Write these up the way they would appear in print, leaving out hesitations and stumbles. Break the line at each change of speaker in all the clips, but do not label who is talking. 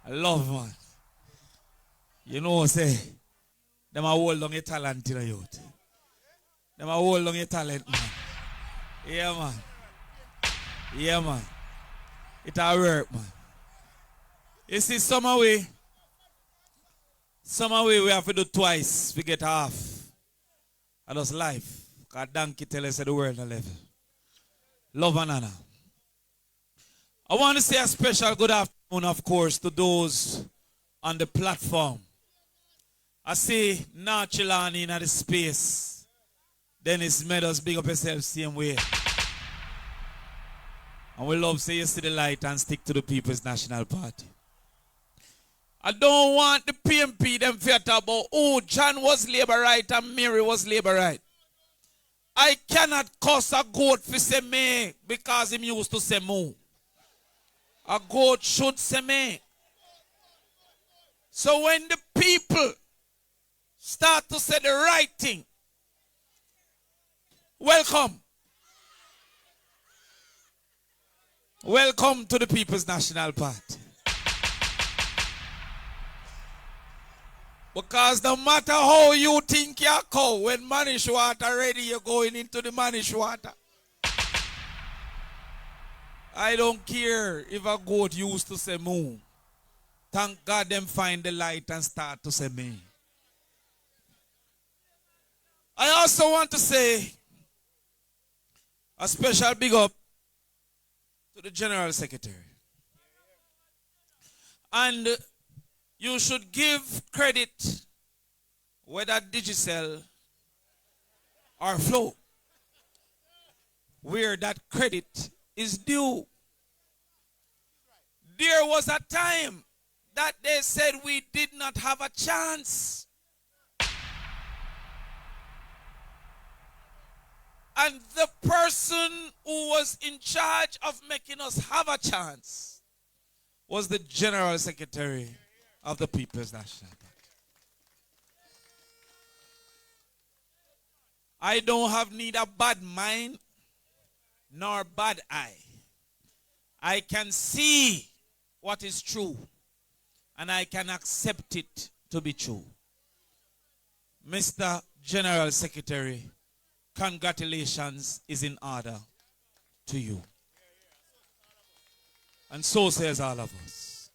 I love, man. You know, say, them a hold on your talent in the youth. Them a hold on your talent, man. Yeah, man. Yeah, man. It a work, man. You see, some way we have to do twice. We get half. And that's life. Because donkey tell us the world a level. Love and honor. I want to say a special good afternoon, of course, to those on the platform. I see Nachilani in the space. Dennis Meadows, big up yourself, same way. And we love say you see the light and stick to the People's National Party. I don't want the PMP them fight about, oh, John was labor right and Mary was labor right. I cannot curse a goat for say me because him used to say moo. A goat should say me. So when the people start to say the right thing, welcome. Welcome to the People's National Party. Because no matter how you think you're cow, when manish water ready, you're going into the manish water. I don't care if a goat used to say moo. Thank God them find the light and start to say me. I also want to say a special big up to the General Secretary. And you should give credit whether Digicel or Flow, where that credit is due. There was a time that they said we did not have a chance. And the person who was in charge of making us have a chance was the General Secretary of the People's National Party. I don't have neither bad mind nor bad eye. I can see what is true and I can accept it to be true. Mr. General Secretary, congratulations is in order to you. And so says all of us.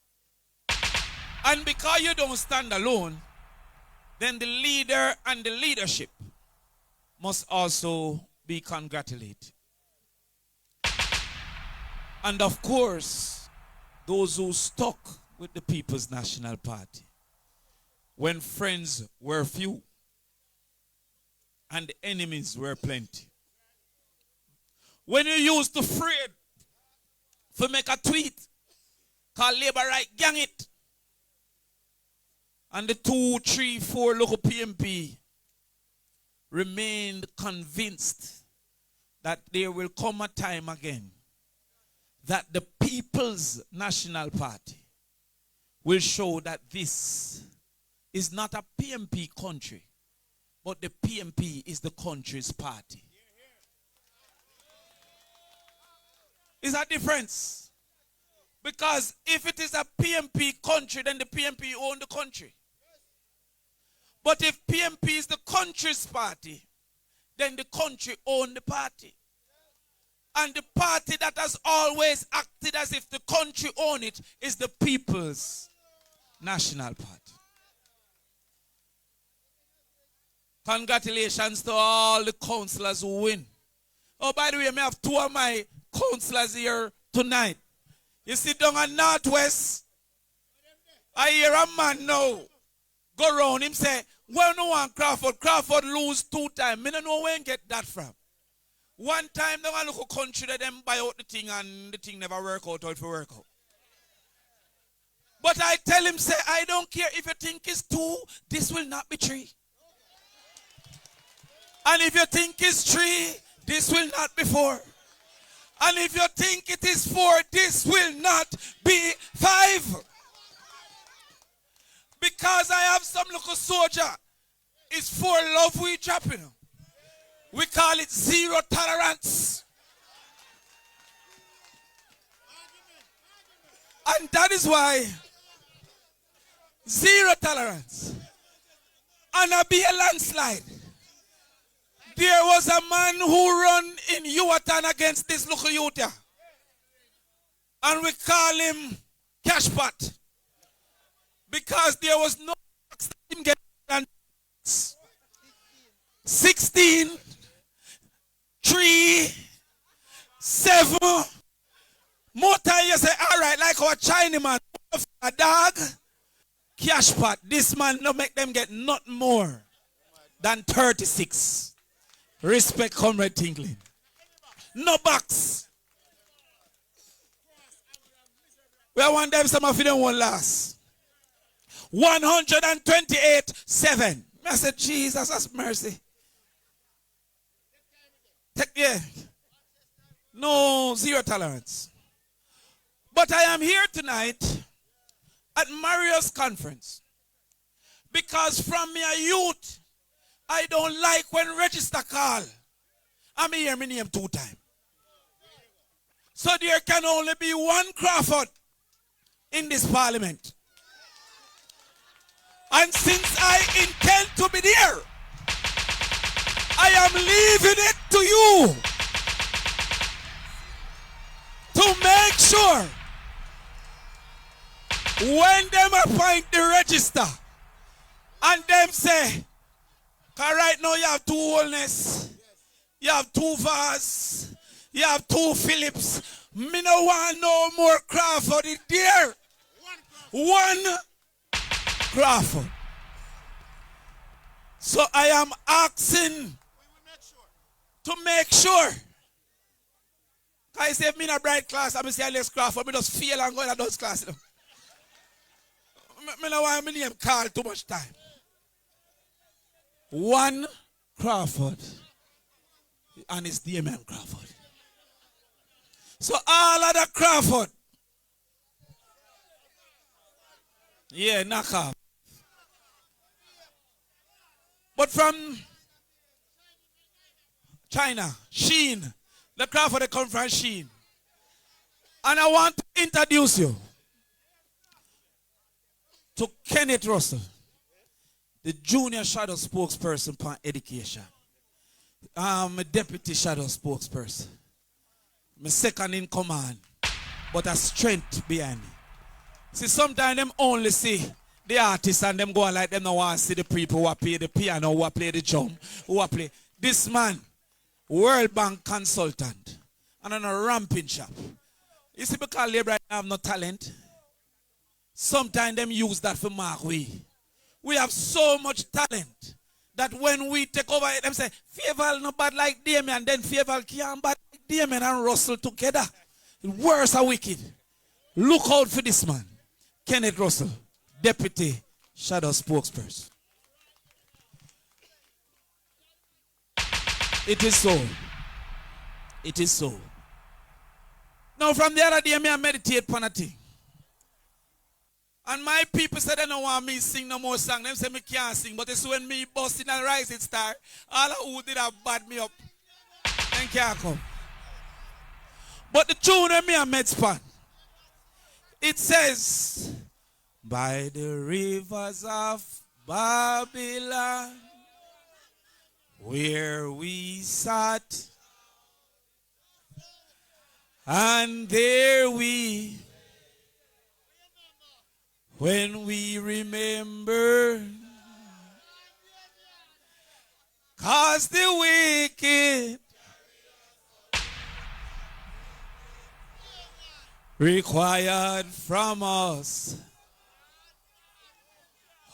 And because you don't stand alone, then the leader and the leadership must also be congratulated. And of course, those who stuck with the People's National Party when friends were few and enemies were plenty. When you used to afraid to make a tweet called Labor Right Gang It, and the 2, 3, 4 local PMP remained convinced that there will come a time again that the People's National Party will show that this is not a PMP country, but the PMP is the country's party. Is a difference. Because if it is a PMP country, then the PMP own the country. But if PMP is the country's party, then the country own the party. And the party that has always acted as if the country own it is the People's National Party. Congratulations to all the councillors who win. Oh, by the way, I have 2 of my councillors here tonight. You sit down at Northwest. I hear a man now go around him say, well, no one Crawford. Crawford lose 2 times. I don't know where he get that from. One time, they want to look country that them buy out the thing and the thing never work out or it will work out. But I tell him, say, I don't care if you think it's 2, this will not be 3. And if you think it's 3, this will not be 4. And if you think it is 4, this will not be 5. Because I have some little soldier. It's for love we dropping. We call it zero tolerance. And that is why Zero tolerance. And a be a landslide. There was a man who run in Yuatan against this local youth here. And we call him Cashpot. Because there was no him get than 16, 3, 7. More time you say, all right, like our Chinaman, a dog, Cashpot. This man no make them get not more than 36. Respect, comrade Tinkling. No box. We want them, some of them won't last. 128-7. I said, Jesus, has mercy. Yeah. No, zero tolerance. But I am here tonight at Mario's conference because from my youth, I don't like when register call. I'm hear my name 2 times. So there can only be one Crawford in this parliament. And since I intend to be there, I am leaving it to you to make sure when them appoint the register and them say, because right now you have 2 Holness, you have 2 Vaz, you have 2 Phillips. Me no want no more Crawford in there. One Crawford. So I am asking to make sure. I say if me in a bright class, I'm say Alex Crawford, me just feel and go in those classes. Me no want my name called too much time. One Crawford. And it's Damion Crawford. So all of the Crawford. Yeah, knock off. But from China, Sheen. The Crawford they come from Sheen. And I want to introduce you to Kenneth Russell, the junior shadow spokesperson for education. I'm a deputy shadow spokesperson. I'm a second in command, but a strength behind me. See, sometimes them only see the artists and them go on like them no want to see the people who play the piano, who play the drum, who play. This man, World Bank consultant, and on a ramping shop. You see, because labor have no talent, sometimes them use that for mark we. We have so much talent that when we take over it, them say, Fieval no bad like Damion, then Fieval can't bad like Damion and Russell together. Worse are wicked. Look out for this man. Kenneth Russell, Deputy Shadow Spokesperson. It is so. It is so. Now from the other day, I meditate upon a thing. And my people said they don't want me to sing no more song. Them say me can't sing. But it's when me busting and rising star, all who did have bad me up. Then can't come. But the tune of me and Medspan, it says, by the rivers of Babylon, where we sat, and there we, when we remember, 'cause the wicked required from us.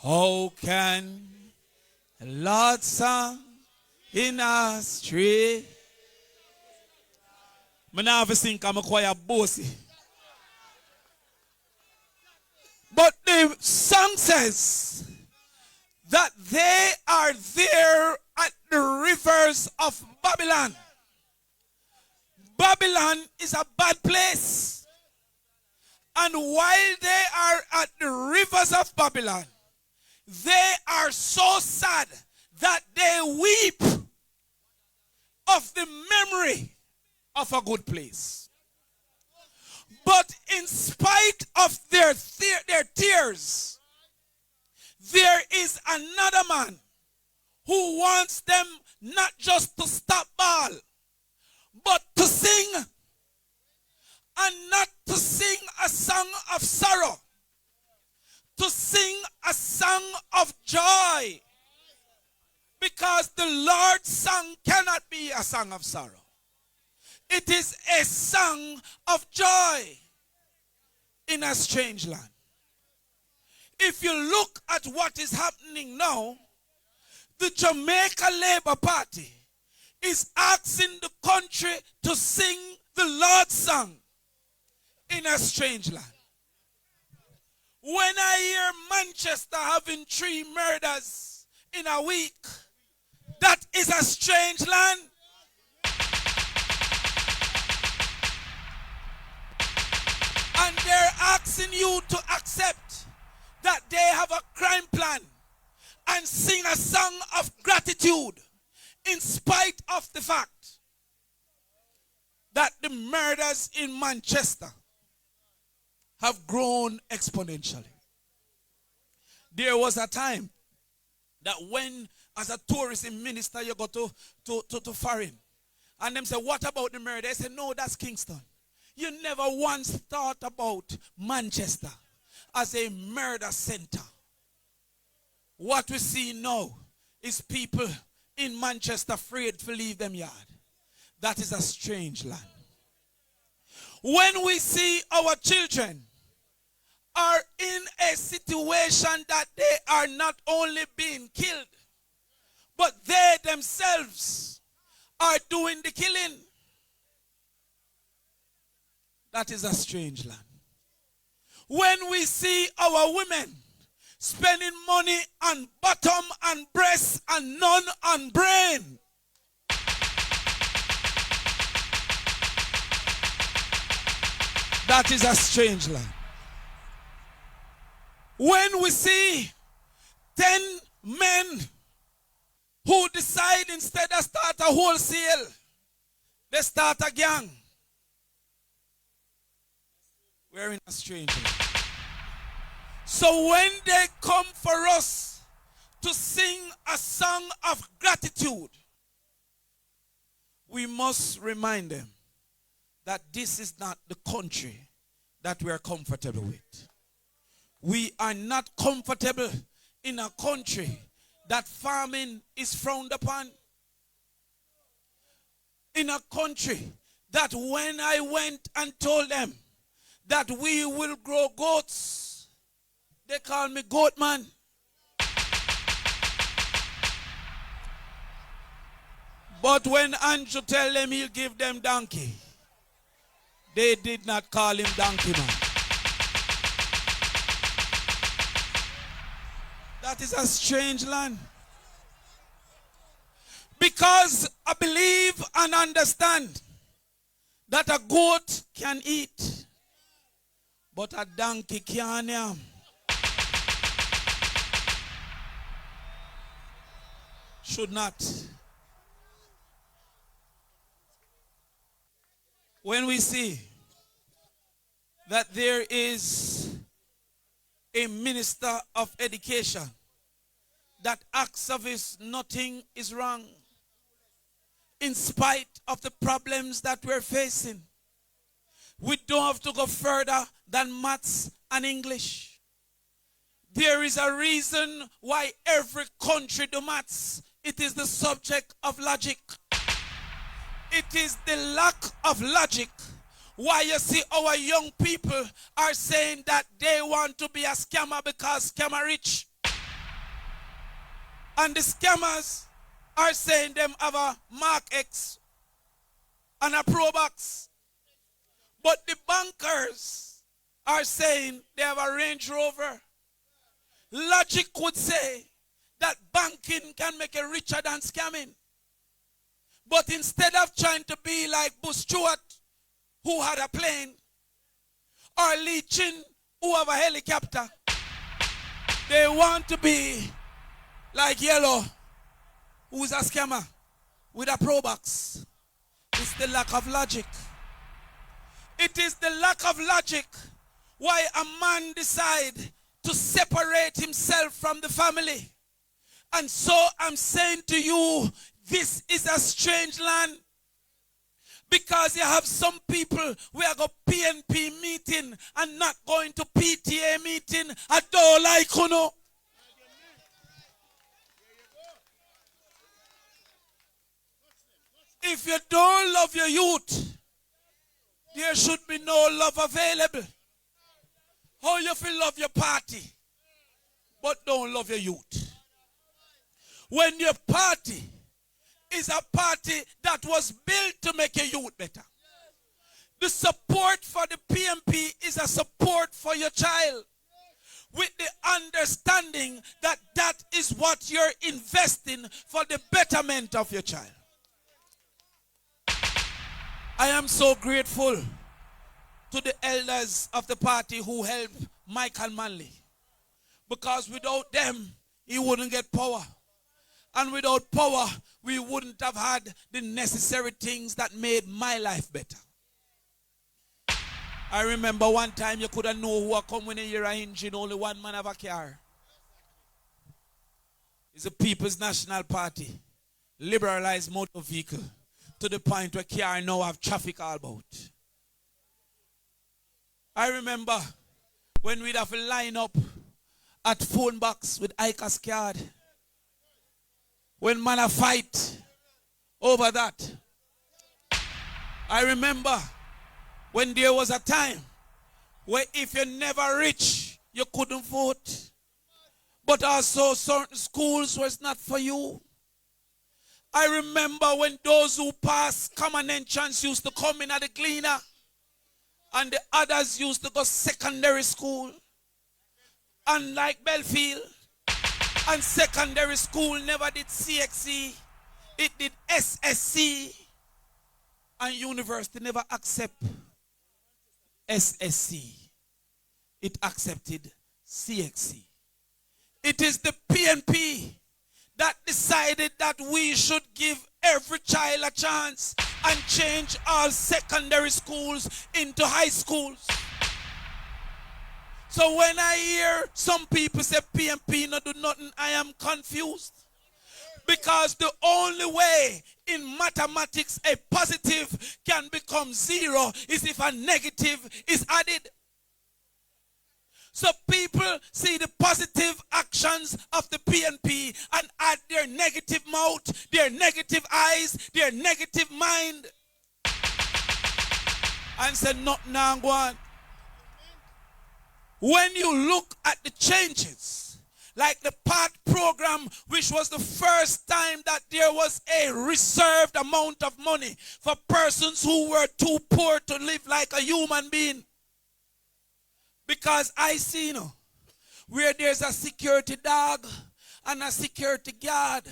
How can a Lord song in our street? I never think I'm a choir bossy. But the song says that they are there at the rivers of Babylon. Babylon is a bad place. And while they are at the rivers of Babylon, they are so sad that they weep of the memory of a good place. But in spite of their tears, there is another man who wants them not just to stop ball, but to sing, and not to sing a song of sorrow, to sing a song of joy. Because the Lord's song cannot be a song of sorrow. It is a song of joy in a strange land. If you look at what is happening now, the Jamaica Labour Party is asking the country to sing the Lord's song in a strange land. When I hear Manchester having 3 murders in a week, that is a strange land. And they're asking you to accept that they have a crime plan and sing a song of gratitude in spite of the fact that the murders in Manchester have grown exponentially. There was a time that when, as a tourism minister, you go to foreign, and them say, what about the murder? They say, no, that's Kingston. You never once thought about Manchester as a murder center. What we see now is people in Manchester afraid to leave them yard. That is a strange land. When we see our children are in a situation that they are not only being killed, but they themselves are doing the killing, that is a strange land. When we see our women spending money on bottom and breast and none on brain, that is a strange land. When we see 10 men who decide instead of start a wholesale, they start a gang, we're in a strange land. So when they come for us to sing a song of gratitude, we must remind them that this is not the country that we are comfortable with. We are not comfortable in a country that farming is frowned upon. In a country that when I went and told them that we will grow goats, they call me goat man. But when Andrew tell them he'll give them donkey, they did not call him donkey man. That is a strange land. Because I believe and understand that a goat can eat, but a donkey can't. Should not. When we see that there is a minister of education that acts of his nothing is wrong, in spite of the problems that we're facing, we don't have to go further than maths and English. There is a reason why every country do maths. It is the subject of logic. It is the lack of logic why you see our young people are saying that they want to be a scammer because scammer rich. And the scammers are saying them have a Mark X and a Pro Box. But the bankers are saying they have a Range Rover. Logic would say that banking can make you richer than scamming. But instead of trying to be like Bush Stewart, who had a plane, or Lee Chin, who have a helicopter, they want to be like Yellow, who's a scammer with a Pro Box. It's the lack of logic. It is the lack of logic why a man decide to separate himself from the family. And so I'm saying to you, this is a strange land. Because you have some people who are going to PNP meeting and not going to PTA meeting. I don't like you know. If you don't love your youth, there should be no love available. How you feel love your party, but don't love your youth? When your party is a party that was built to make your youth better. The support for the PMP is a support for your child, with the understanding that that is what you're investing for the betterment of your child. I am so grateful to the elders of the party who helped Michael Manley, because without them, he wouldn't get power. And without power, we wouldn't have had the necessary things that made my life better. I remember one time you couldn't know who are coming when you hear an engine, only one man have a car. It's the People's National Party, liberalized motor vehicle, to the point where car now have traffic all about. I remember when we'd have to line up at phone box with ICA's card. When man a fight over that. I remember when there was a time where if you never rich, you couldn't vote. But also certain schools was not for you. I remember when those who passed common entrance used to come in at the cleaner, and the others used to go secondary school. Unlike Bellefield, and secondary school never did CXC, it did SSC, and university never accept SSC. It accepted CXC. It is the PNP that decided that we should give every child a chance and change all secondary schools into high schools. So when I hear some people say PNP not do nothing, I am confused. Because the only way in mathematics a positive can become zero is if a negative is added. So people see the positive actions of the PNP and add their negative mouth, their negative eyes, their negative mind, and say nothing now go on. When you look at the changes, like the PAT program, which was the first time that there was a reserved amount of money for persons who were too poor to live like a human being. Because I see, where there's a security dog and a security guard,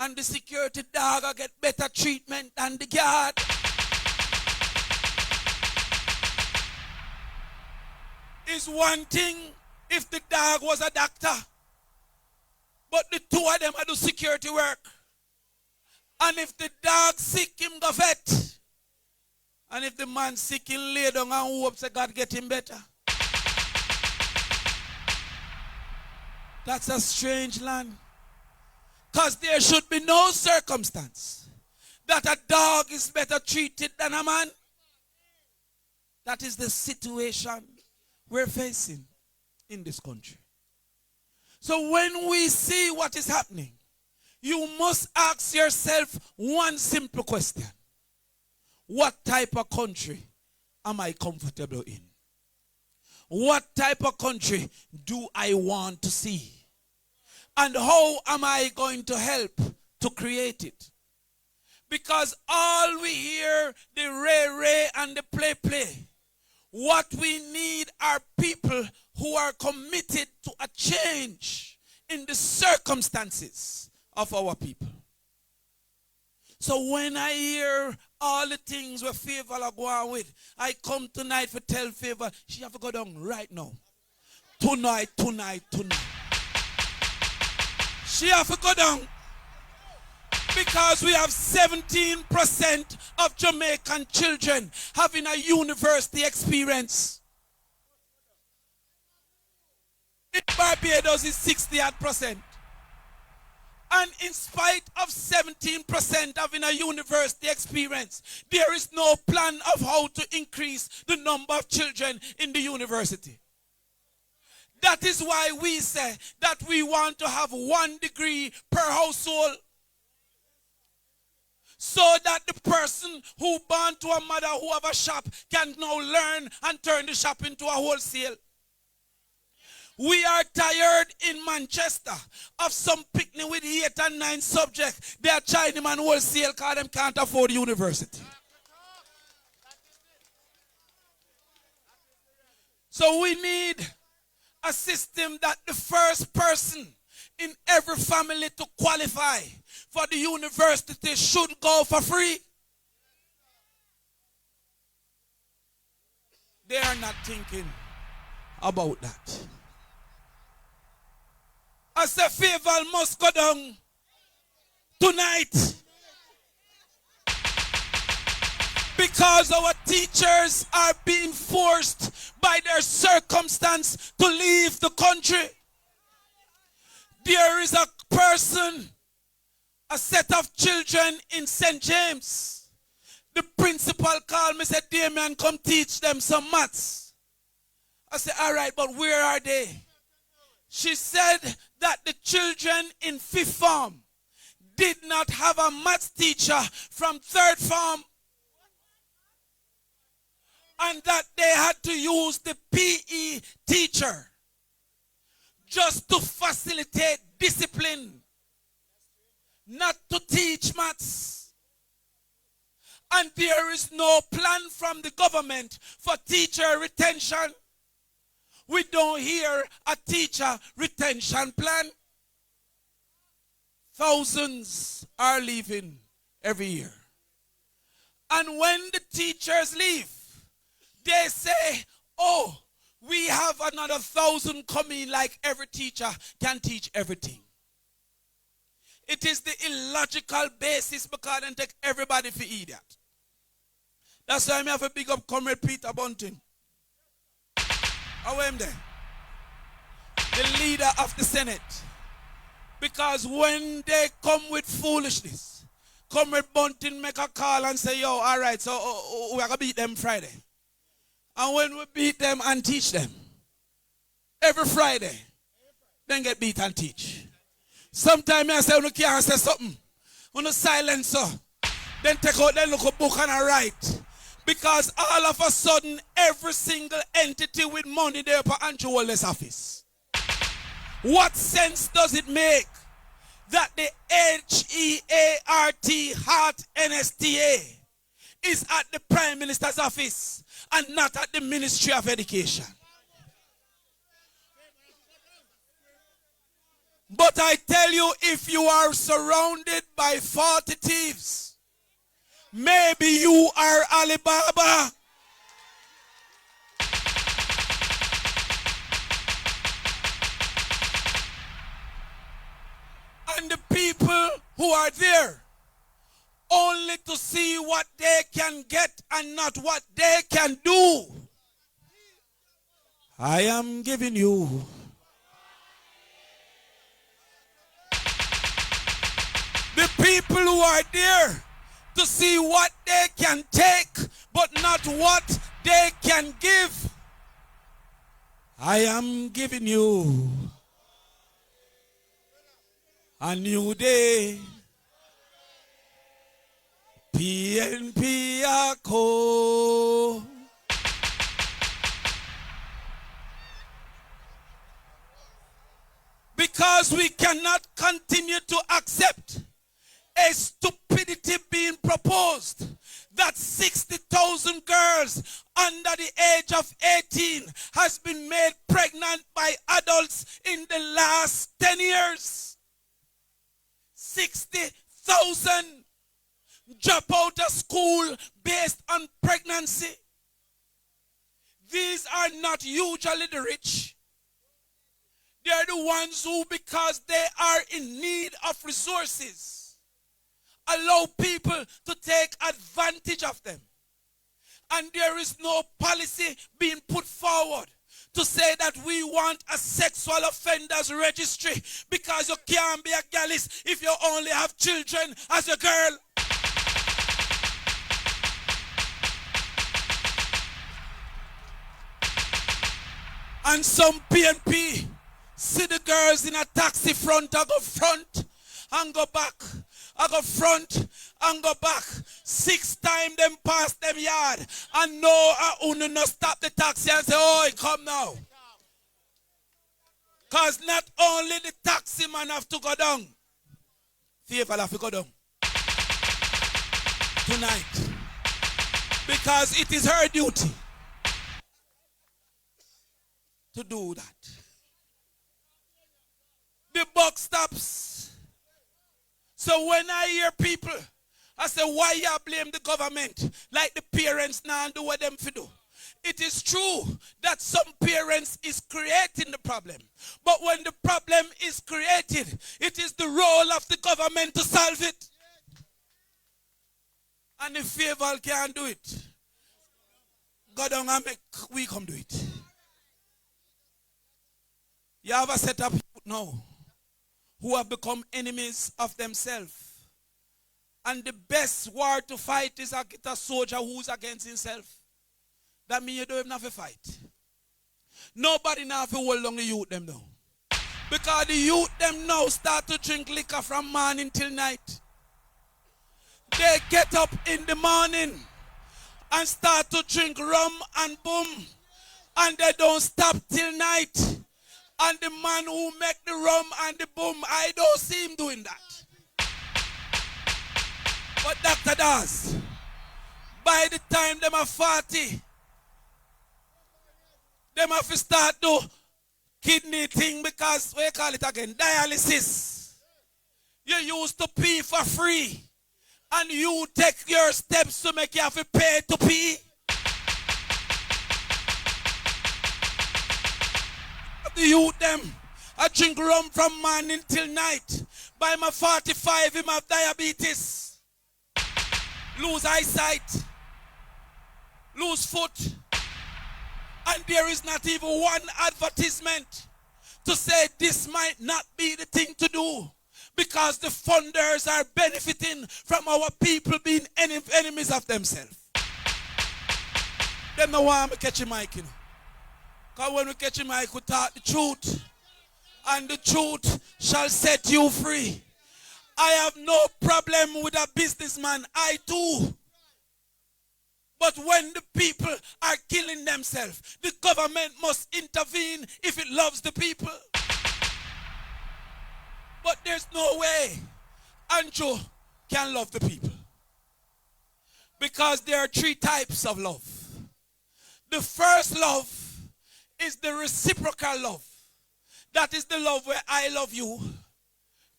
and the security dog will get better treatment than the guard. Is one thing if the dog was a doctor, but the two of them are do security work. And if the dog sick, him go vet. And if the man sick, he lay down and hope say God get him better. That's a strange land. Because there should be no circumstance that a dog is better treated than a man. That is the situation we're facing in this country. So when we see what is happening, you must ask yourself one simple question. What type of country am I comfortable in? What type of country do I want to see? And how am I going to help to create it? Because all we hear, the ray and the play. What we need are people who are committed to a change in the circumstances of our people. So when I hear all the things where Favor are going with, I come tonight to tell Favor, she have to go down right now. Tonight. She have to go down. Because we have 17% of Jamaican children having a university experience. It Barbados is 60%. And in spite of 17% having a university experience, there is no plan of how to increase the number of children in the university. That is why we say that we want to have 1 degree per household, so that the person who born to a mother who have a shop can now learn and turn the shop into a wholesale. We are tired in Manchester of some picnic with 8 and 9 subjects. They are trying them on wholesale because they can't afford university. So we need a system that the first person in every family to qualify for the university should go for free. They are not thinking about that. I say favor must go down tonight, because our teachers are being forced by their circumstance to leave the country. There is a person, a set of children in St. James. The principal called me, said, Damion, come teach them some maths. I said, all right, but where are they? She said that the children in 5th form did not have a maths teacher from 3rd form, and that they had to use the PE teacher just to facilitate discipline, not to teach maths. And there is no plan from the government for teacher retention. We don't hear a teacher retention plan. Thousands are leaving every year. And when the teachers leave, they say, oh, we have another 1,000 coming, like every teacher can teach everything. It is the illogical basis, because they take everybody for idiot. That's why I have a big up Comrade Peter Bunting. How am there? The leader of the Senate. Because when they come with foolishness, Comrade Bunting make a call and say, yo, all right, so we're going to beat them Friday. And when we beat them and teach them, every Friday, then get beat and teach. Sometimes I say, you can't say something. On a silencer, then take out, then look a book and I write. Because all of a sudden, every single entity with money there for Andrew Wallace's office. What sense does it make that the Heart NSTA is at the Prime Minister's office and not at the Ministry of Education? But I tell you, if you are surrounded by 40 thieves, maybe you are Alibaba. And the people who are there only to see what they can get and not what they can do. I am giving you the people who are there to see what they can take, but not what they can give. I am giving you a new day. PNP Ako. Because we cannot continue to accept a stupidity being proposed that 60,000 girls under the age of 18 has been made pregnant by adults in the last 10 years. 60,000 drop out of school based on pregnancy. These are not usually the rich. They are the ones who, because they are in need of resources, allow people to take advantage of them. And there is no policy being put forward to say that we want a sexual offenders registry because you can't be a gallus if you only have children as a girl. And some PNP see the girls in a taxi front, I go front and go back. I go front and go back. 6 times them pass them yard. And no, I no stop the taxi and say, oh, come now. Because not only the taxi man have to go down. Favor have to go down. Tonight. Because it is her duty to do that. The buck stops. So when I hear people, I say, why you blame the government? Like the parents now do what them for do. It is true that some parents is creating the problem. But when the problem is created, it is the role of the government to solve it. And if favor can't do it, God don't make we come do it. You have a set of people now who have become enemies of themselves. And the best war to fight is a soldier who's against himself. That means you don't even have to fight. Nobody now have to hold on the youth them now. Because the youth them now start to drink liquor from morning till night. They get up in the morning and start to drink rum and boom. And they don't stop till night. And the man who make the rum and the boom, I don't see him doing that. But Dr. does. By the time them are 40, them have to start do kidney thing because, we call it again, dialysis. You used to pee for free. And you take your steps to make you have to pay to pee. The youth them, I drink rum from morning till night. By my 45, him have diabetes. Lose eyesight. Lose foot. And there is not even one advertisement to say this might not be the thing to do. Because the funders are benefiting from our people being enemies of themselves. Them no want me catch a mic, you know. Because when we catch a mic, we talk the truth. And the truth shall set you free. I have no problem with a businessman. I do. But when the people are killing themselves, the government must intervene if it loves the people. But there's no way Andrew can love the people. Because there are 3 types of love. The first love is the reciprocal love. That is the love where I love you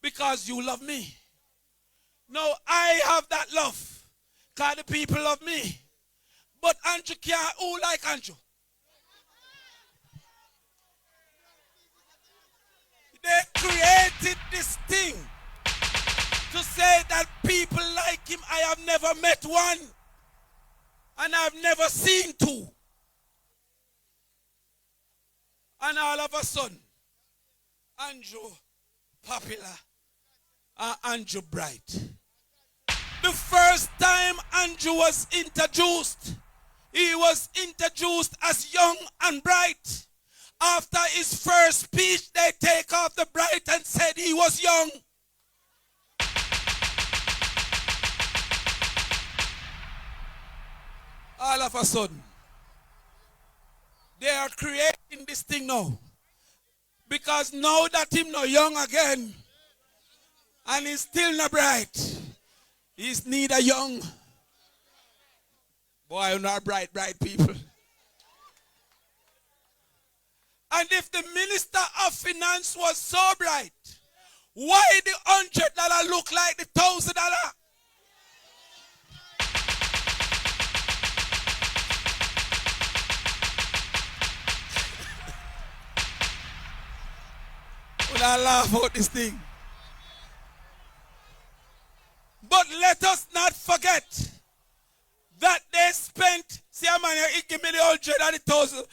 because you love me. No, I have that love because the people love me. But Andrew can't. Who like Andrew? They created this thing to say that people like him. I have never met one. And I've never seen 2. And all of a sudden, Andrew popular and Andrew bright. The first time Andrew was introduced, he was introduced as young and bright. After his first speech, they take off the bright and said he was young. All of a sudden, they are creating this thing now. Because now that him no young again, and he's still not bright, he's neither young. Boy, you're not bright people. And if the Minister of Finance was so bright, why the $100 look like the $1,000? Well, I laugh about this thing. But let us not forget that they spent, see a man, he give me the 100 and the 1,000.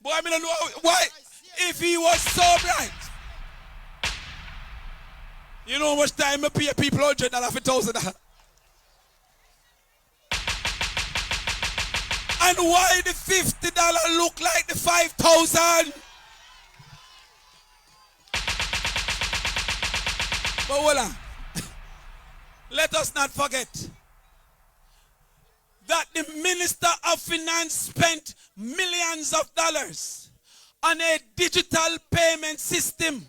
But I mean, I know why. If he was so bright, you know how much time I pay people $100 for $1,000. And why the $50 look like the 5,000? But hold on. Let us not forget that the Minister of Finance spent millions of dollars on a digital payment system.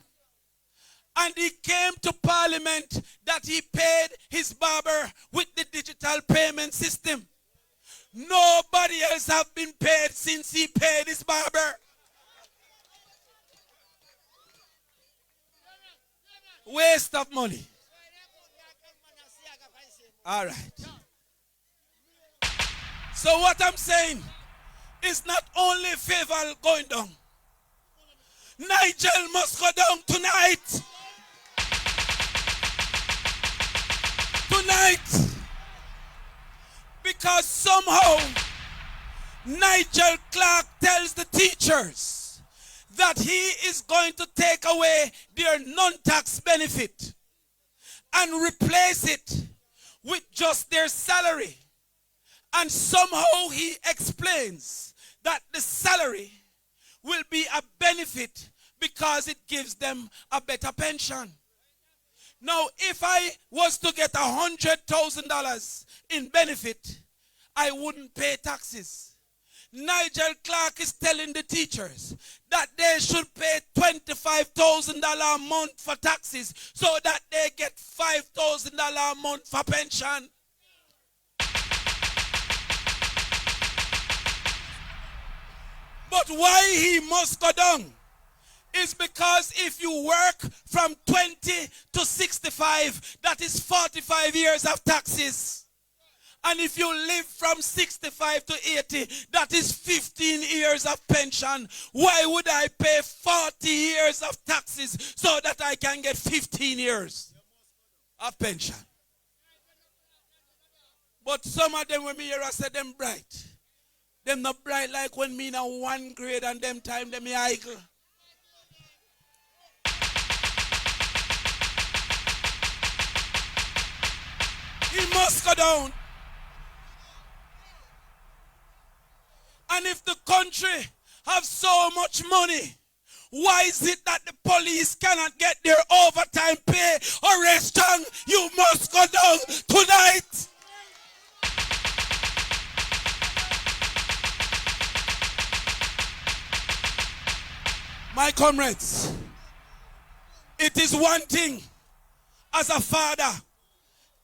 And he came to Parliament that he paid his barber with the digital payment system. Nobody else have been paid since he paid his barber. Waste of money. All right. So what I'm saying is not only favor going down. Nigel must go down tonight. Tonight. Because somehow Nigel Clark tells the teachers that he is going to take away their non-tax benefit and replace it with just their salary. And somehow he explains that the salary will be a benefit because it gives them a better pension. Now, if I was to get $100,000 in benefit, I wouldn't pay taxes. Nigel Clark is telling the teachers that they should pay $25,000 a month for taxes so that they get $5,000 a month for pension. But why he must go down is because if you work from 20 to 65, that is 45 years of taxes. And if you live from 65 to 80, that is 15 years of pension. Why would I pay 40 years of taxes so that I can get 15 years of pension? But some of them, when me hear I say them bright. Them not bright like when me in a 1 grade and them time them me idle. He must go down. And if the country have so much money, why is it that the police cannot get their overtime pay or restaurant? You must go down tonight. My comrades, it is one thing as a father,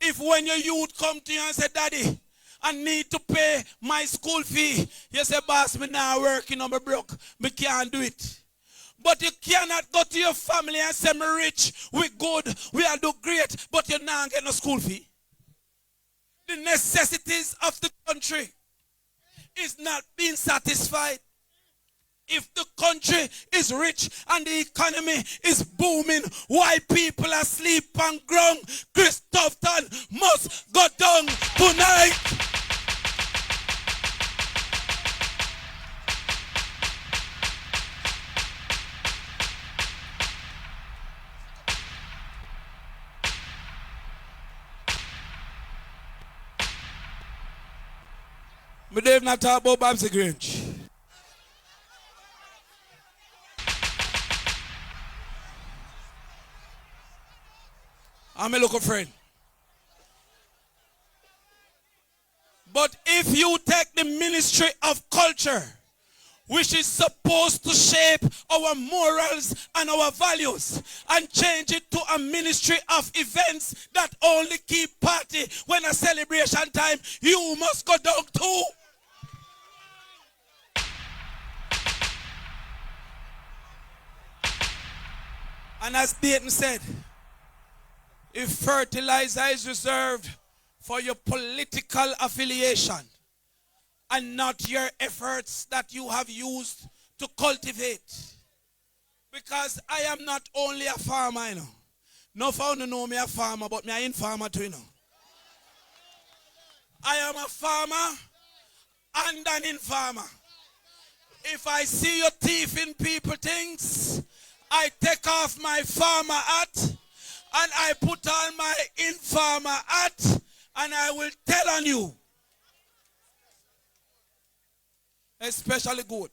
if when your youth come to you and say, Daddy, I need to pay my school fee. You say, boss, me now working on my broke. Me can't do it. But you cannot go to your family and say, me rich, we good, we are do great, but you now get no school fee. The necessities of the country is not being satisfied. If the country is rich and the economy is booming, why people are asleep on ground? Christopherton must go down tonight. But they've not talked about Babsy Grange. I'm a local friend. But if you take the Ministry of Culture, which is supposed to shape our morals and our values, and change it to a ministry of events that only keep party when a celebration time, you must go down too. And as Dayton said, if fertilizer is reserved for your political affiliation and not your efforts that you have used to cultivate. Because I am not only a farmer, you know. No one know me a farmer, but me a farmer too, you know. I am a farmer and an informer. If I see your teeth in people things, I take off my farmer hat and I put on my informer hat and I will tell on you. Especially good.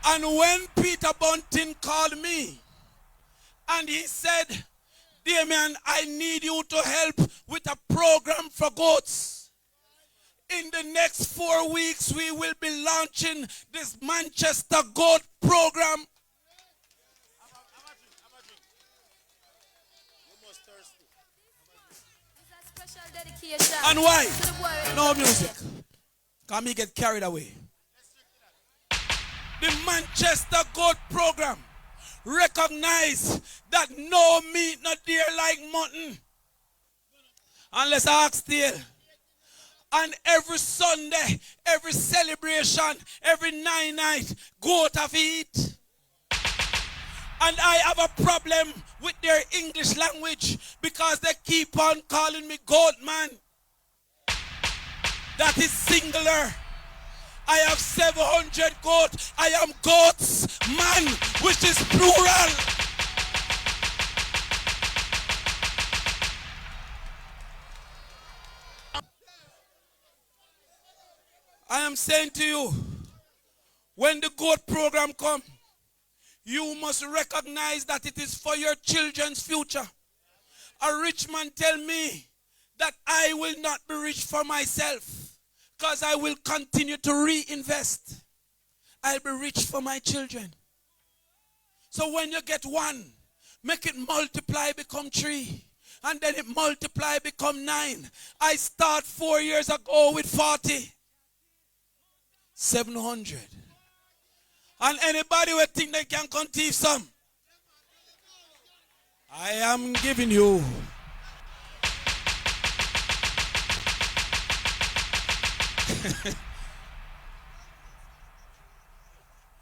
And when Peter Bunting called me and he said, Damion, I need you to help with a program for goats. In the next 4 weeks, we will be launching this Manchester Goat program. And why? No music. Can me get carried away? The Manchester Goat program recognize that no meat not there like mutton. Unless I ask still. And every Sunday, every celebration, every night, goat have eat. And I have a problem with their English language because they keep on calling me goat man. That is singular. I have 700 goats. I am goats man, which is plural. I am saying to you, when the goat program comes, you must recognize that it is for your children's future. A rich man tell me that I will not be rich for myself because I will continue to reinvest. I'll be rich for my children. So when you get one, make it multiply, become 3. And then it multiply, become 9. I start 4 years ago with 40. 700. And anybody will think they can conceive some. I am giving you.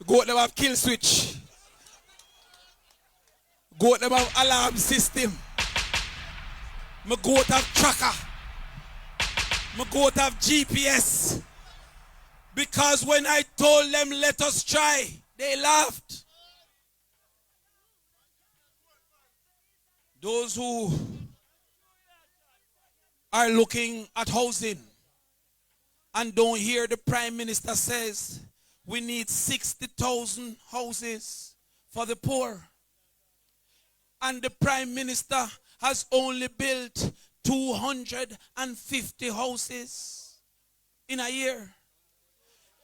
Goat them have kill switch. Goat them have alarm system. My goat have tracker. My goat have GPS. Because when I told them, let us try, they laughed. Those who are looking at housing and don't hear the Prime Minister says, we need 60,000 houses for the poor. And the Prime Minister has only built 250 houses in a year.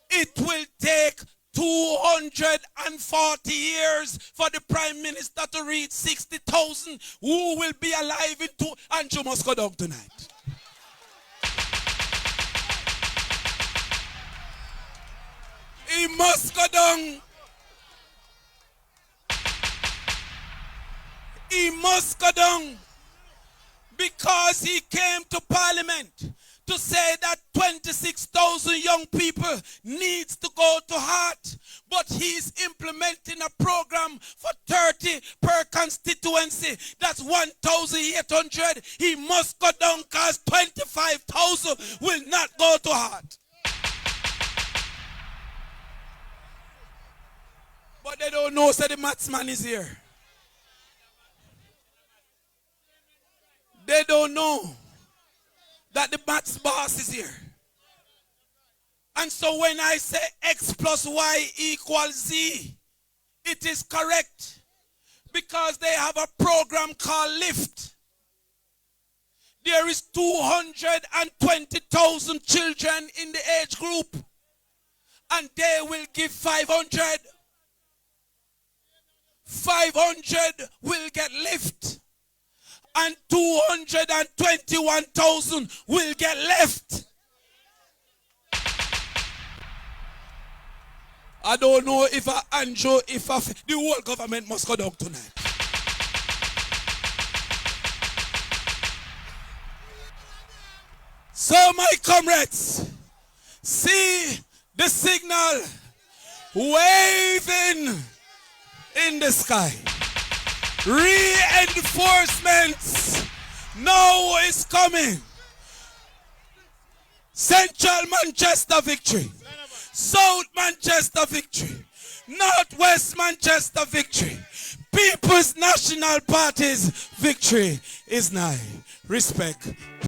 It will take 240 years for the Prime Minister to reach 60,000 who will be alive in two. And you must go down tonight. He must go down. He must go down. Because he came to Parliament to say that 26,000 young people needs to go to heart. But he's implementing a program for 30 per constituency. That's 1,800. He must go down because 25,000 will not go to heart. But they don't know that the mathsman is here. They don't know that the maths boss is here. And so when I say X plus Y equals Z, it is correct. Because they have a program called LIFT. There is 220,000 children in the age group. And they will give 500. 500 will get LIFT. And 221,000 will get left. I don't know if Andrew, the whole government must go down tonight. So my comrades, see the signal waving in the sky. Reinforcements now is coming. Central Manchester victory. South Manchester victory. Northwest Manchester victory. People's National Party's victory is nigh. Respect.